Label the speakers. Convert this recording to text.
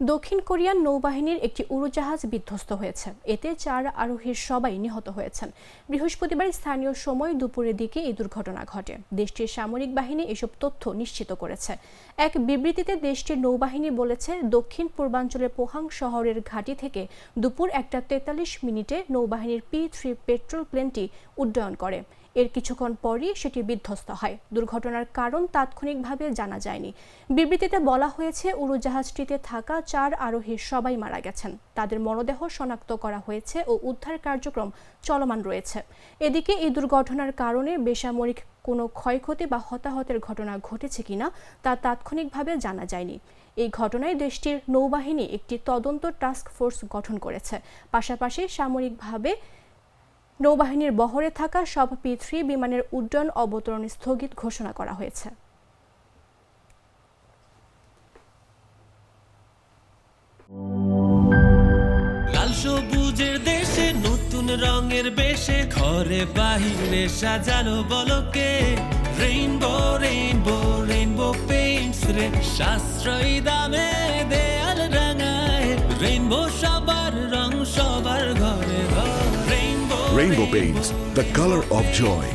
Speaker 1: দক্ষিণ কোরিয়ান নৌবাহিনীর একটি উড়োজাহাজ বিধ্বস্ত হয়েছে। এতে 4 আরোহীর সবাই নিহত হয়েছেন। বৃহস্পতিবার স্থানীয় সময় দুপুরের দিকে এই দুর্ঘটনা ঘটে। দেশটির সামরিক বাহিনী এসব তথ্য নিশ্চিত করেছে। এক বিবৃতিতে দেশটির নৌবাহিনী বলেছে, দক্ষিণ পূর্বাঞ্চলের পোহাং শহরের ঘাঁটি থেকে দুপুর 1:43 নৌবাহিনীর P-3 পেট্রোল প্লেনটি উড্ডয়ন করে। এর কিছুক্ষণ পরই সেটি বিধ্বস্ত হয়। দুর্ঘটনার কারণ তাৎক্ষণিকভাবে জানা যায়নি। বিবৃতিতে বলা হয়েছে, উড়োজাহাজটিতে থাকা 4 আরোহীর সবাই মারা গেছেন। তাদের মরদেহ শনাক্ত করা হয়েছে ও উদ্ধার কার্যক্রম চলমান রয়েছে। এদিকে এই দুর্ঘটনার কারণে বেসামরিক কোনো ক্ষয়ক্ষতি বা হতাহতের ঘটনা ঘটেছে কিনা তা তাৎক্ষণিকভাবে জানা যায়নি। এই ঘটনায় দেশটির নৌবাহিনী একটি তদন্ত টাস্ক ফোর্স গঠন করেছে। পাশাপাশি সামরিকভাবে নৌবাহিনীর বহরে থাকা সব P-3 বিমানের উড্ডয়ন অবতরণ স্থগিত ঘোষণা করা হয়েছে।
Speaker 2: লাল সবুজের দেশে নতুন রঙের বেশে ঘরে বাহিরে সাজানো বলকে রেইনবো রেইনবো রেইনবো পেইন্টস রে সাশ্রয়ী দামে দেয়াল রাঙায় রেইনবো সবার রং সবার ঘরে ঘরে
Speaker 3: Rainbow Paints, the color of joy.